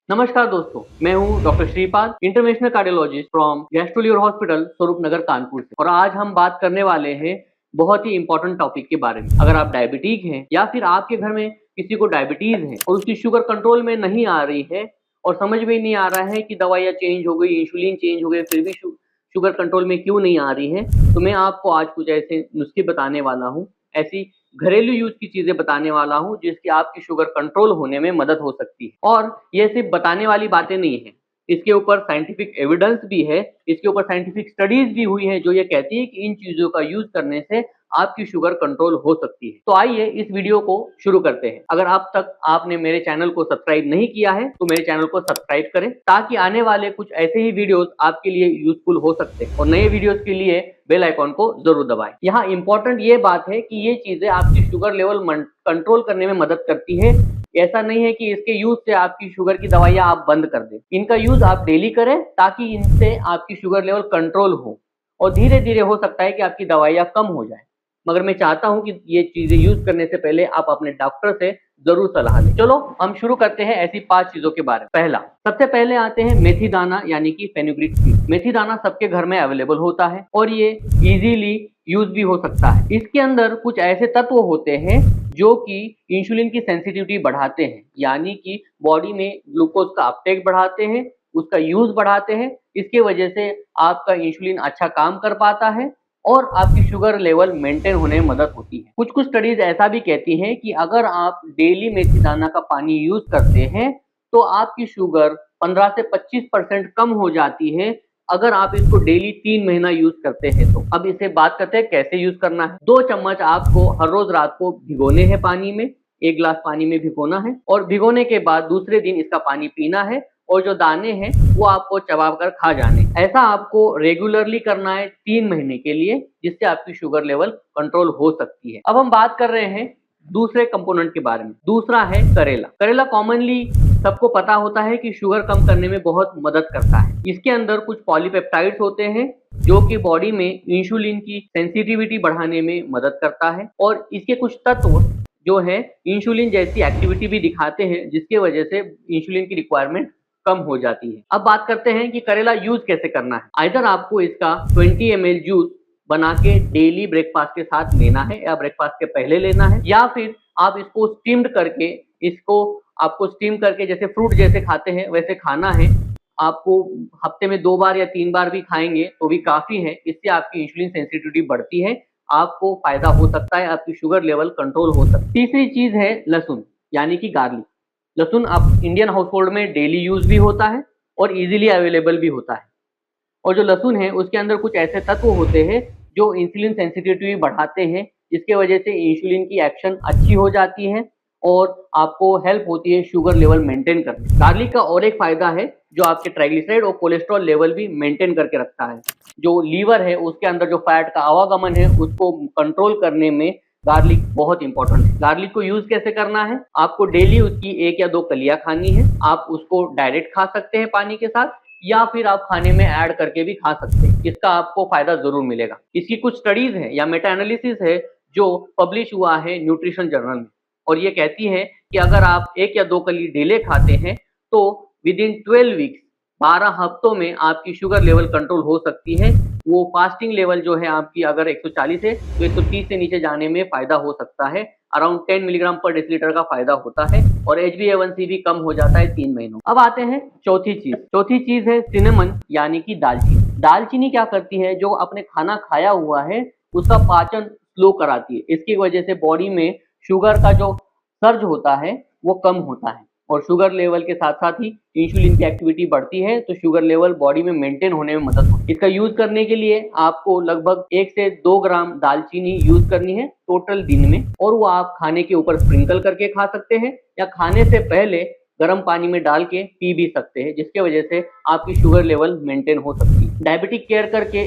नमस्कार दोस्तों, मैं हूं doctor Shripad, international cardiologist from gastro hospital स्वरूप नगर कानपुर से। और आज हम बात करने वाले हैं बहुत ही इंपॉर्टेंट टॉपिक के बारे में। अगर आप डायबिटिक हैं या फिर आपके घर में किसी को डायबिटीज है और उसकी शुगर कंट्रोल में नहीं आ रही है और समझ में नहीं आ रहा है कि दवाइयाँ चेंज हो गई, इंसुलिन चेंज हो गए, फिर भी शुगर कंट्रोल में क्यों नहीं आ रही है, तो मैं आपको आज कुछ ऐसे नुस्खे बताने वाला हूँ, ऐसी घरेलू यूज की चीजें बताने वाला हूँ जिसकी आपकी शुगर कंट्रोल होने में मदद हो सकती है। और ये सिर्फ बताने वाली बातें नहीं है, इसके ऊपर साइंटिफिक एविडेंस भी है, इसके ऊपर साइंटिफिक स्टडीज भी हुई है जो ये कहती है कि इन चीजों का यूज करने से आपकी शुगर कंट्रोल हो सकती है। तो आइए इस वीडियो को शुरू करते हैं। अगर अब तक आपने मेरे चैनल को सब्सक्राइब नहीं किया है तो मेरे चैनल को सब्सक्राइब करें ताकि आने वाले कुछ ऐसे ही वीडियोस आपके लिए यूजफुल हो सकते हैं। और नए वीडियोस के लिए बेल आइकॉन को जरूर दबाएं। यहाँ इंपॉर्टेंट ये बात है कि ये चीजें आपकी शुगर लेवल कंट्रोल करने में मदद करती है। ऐसा नहीं है कि इसके यूज से आपकी शुगर की दवाइयां आप बंद कर दें। इनका यूज आप डेली करें ताकि इनसे आपकी शुगर लेवल कंट्रोल हो और धीरे धीरे हो सकता है कि आपकी दवाइयां कम हो जाए। मगर मैं चाहता हूं कि ये चीजें यूज करने से पहले आप अपने डॉक्टर से जरूर सलाह लें। चलो हम शुरू करते हैं ऐसी 5 चीजों के बारे में। पहला, सबसे पहले आते हैं मेथी दाना यानी कि फेनुग्रीक सीड। मेथी दाना सबके घर में अवेलेबल होता है और ये इजीली यूज भी हो सकता है। इसके अंदर कुछ ऐसे तत्व होते हैं जो कि इंसुलिन की सेंसिटिविटी बढ़ाते हैं, यानी कि बॉडी में ग्लूकोज का अपटेक बढ़ाते हैं, उसका यूज बढ़ाते हैं। इसके वजह से आपका इंसुलिन अच्छा काम कर पाता है और आपकी शुगर लेवल मेंटेन होने में मदद होती है। कुछ कुछ स्टडीज ऐसा भी कहती हैं कि अगर आप डेली मेथी दाना का पानी यूज करते हैं तो आपकी शुगर 15 से 25% कम हो जाती है अगर आप इसको डेली 3 महीना यूज करते हैं तो। अब इसे बात करते हैं कैसे यूज करना है। 2 चम्मच आपको हर रोज रात को भिगोने हैं पानी में, 1 गिलास पानी में भिगोना है और भिगोने के बाद दूसरे दिन इसका पानी पीना है और जो दाने हैं वो आपको चबा कर खा जाने। ऐसा आपको रेगुलरली करना है 3 महीने के लिए, जिससे आपकी शुगर लेवल कंट्रोल हो सकती है। अब हम बात कर रहे हैं दूसरे कंपोनेंट के बारे में। दूसरा है करेला। करेला कॉमनली सबको पता होता है कि शुगर कम करने में बहुत मदद करता है। इसके अंदर कुछ पॉलीपेप्टाइड्स होते हैं जो कि बॉडी में इंसुलिन की सेंसिटिविटी बढ़ाने में मदद करता है और इसके कुछ तत्व जो है इंसुलिन जैसी एक्टिविटी भी दिखाते हैं जिसकी वजह से इंसुलिन की रिक्वायरमेंट कम हो जाती है। अब बात करते हैं कि करेला यूज कैसे करना है। आइदर आपको इसका 20 ml जूस बना के डेली ब्रेकफास्ट के साथ लेना है या ब्रेकफास्ट के पहले लेना है, या फिर आप इसको स्टीम्ड करके आपको स्टीम करके जैसे फ्रूट जैसे खाते हैं वैसे खाना है। आपको हफ्ते में 2 बार या 3 बार भी खाएंगे तो भी काफी है। इससे आपकी इंसुलिन सेंसिटिविटी बढ़ती है, आपको फायदा हो सकता है, आपकी शुगर लेवल कंट्रोल हो सकता है। तीसरी चीज है लहसुन यानी कि गार्लिक। लहसुन आप इंडियन हाउस होल्ड में डेली यूज भी होता है और इजीली अवेलेबल भी होता है। और जो लहसुन है उसके अंदर कुछ ऐसे तत्व होते हैं जो इंसुलिन सेंसिटिविटी बढ़ाते हैं, जिसके वजह से इंसुलिन की एक्शन अच्छी हो जाती है और आपको हेल्प होती है शुगर लेवल मेंटेन करने। गार्लिक का और एक फायदा है जो आपके ट्राइग्लिसराइड और कोलेस्ट्रॉल लेवल भी मेंटेन करके रखता है। जो लीवर है उसके अंदर जो फैट का आवागमन है उसको कंट्रोल करने में गार्लिक बहुत इंपॉर्टेंट है। गार्लिक को यूज कैसे करना है, आपको डेली उसकी 1 या 2 कलियां खानी है। आप उसको डायरेक्ट खा सकते हैं पानी के साथ या फिर आप खाने में ऐड करके भी खा सकते हैं, इसका आपको फायदा जरूर मिलेगा। इसकी कुछ स्टडीज है या मेटा एनालिसिस है जो पब्लिश हुआ है न्यूट्रिशन जर्नल में और ये कहती है कि अगर आप 1 या 2 कली डेली खाते हैं तो विद इन 12 वीक्स 12 हफ्तों में आपकी शुगर लेवल कंट्रोल हो सकती है। वो फास्टिंग लेवल जो है आपकी अगर 140 है तो 130 से नीचे जाने में फायदा हो सकता है। अराउंड 10 मिलीग्राम पर डेसीलीटर का फायदा होता है और HbA1c भी कम हो जाता है 3 महीनों। अब आते हैं चौथी चीज है सिनेमन यानी कि दालचीनी। दालचीनी क्या करती है, जो आपने खाना खाया हुआ है उसका पाचन स्लो कराती है। इसकी वजह से बॉडी में शुगर का जो सर्ज होता है वो कम होता है और शुगर लेवल के साथ साथ ही इंसुलिन की एक्टिविटी बढ़ती है तो शुगर लेवल बॉडी में मेंटेन होने में मदद होती है। इसका यूज करने के लिए आपको लगभग 1 से 2 ग्राम दालचीनी यूज करनी है टोटल दिन में, और वो आप खाने के ऊपर स्प्रिंकल करके खा सकते हैं या खाने से पहले गर्म पानी में डाल के पी भी सकते हैं, जिसके वजह से आपकी शुगर लेवल मेंटेन हो सकती है। डायबिटिक केयर करके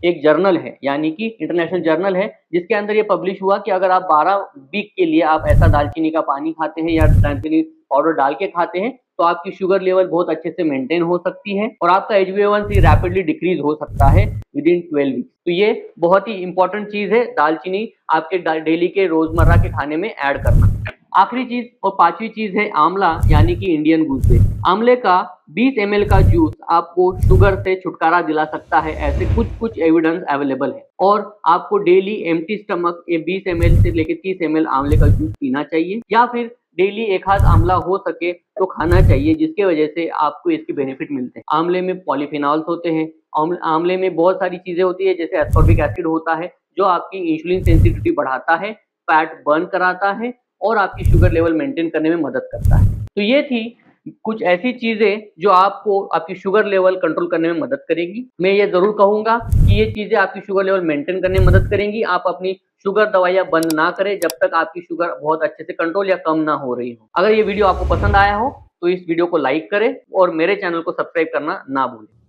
एक जर्नल है यानी कि इंटरनेशनल जर्नल है जिसके अंदर ये पब्लिश हुआ कि अगर आप 12 वीक के लिए आप ऐसा दालचीनी का पानी खाते हैं या दालचीनी पाउडर डाल के खाते हैं तो आपकी शुगर लेवल बहुत अच्छे से मेंटेन हो सकती है और आपका HbA1c रैपिडली डिक्रीज हो सकता है विद इन 12 वीक। तो ये बहुत ही इंपॉर्टेंट चीज है दालचीनी आपके डेली के रोजमर्रा के खाने में ऐड करना। आखिरी चीज और पांचवी चीज है आंवला यानी कि इंडियन गूसे। आंवले का 20 ml का जूस आपको शुगर से छुटकारा दिला सकता है, ऐसे कुछ कुछ एविडेंस अवेलेबल है। और आपको डेली एम्प्टी स्टमक ये 20 ml से लेकर 30 ml आंवले का जूस पीना चाहिए, या फिर डेली एक हाथ आंवला हो सके तो खाना चाहिए, जिसके वजह से आपको इसके बेनिफिट मिलते हैं। आंवले में पॉलीफिनॉल्स होते हैं, आंवले में बहुत सारी चीजें होती है, जैसे एस्कॉर्बिक एसिड होता है जो आपकी इंसुलिन सेंसिटिविटी बढ़ाता है, फैट बर्न कराता है और आपकी शुगर लेवल मेंटेन करने में मदद करता है। तो ये थी कुछ ऐसी चीजें जो आपको आपकी शुगर लेवल कंट्रोल करने में मदद करेगी। मैं ये जरूर कहूंगा कि ये चीजें आपकी शुगर लेवल मेंटेन करने में मदद करेंगी। आप अपनी शुगर दवाइयां बंद ना करें जब तक आपकी शुगर बहुत अच्छे से कंट्रोल या कम ना हो रही हो। अगर ये वीडियो आपको पसंद आया हो तो इस वीडियो को लाइक करें और मेरे चैनल को सब्सक्राइब करना ना भूलें।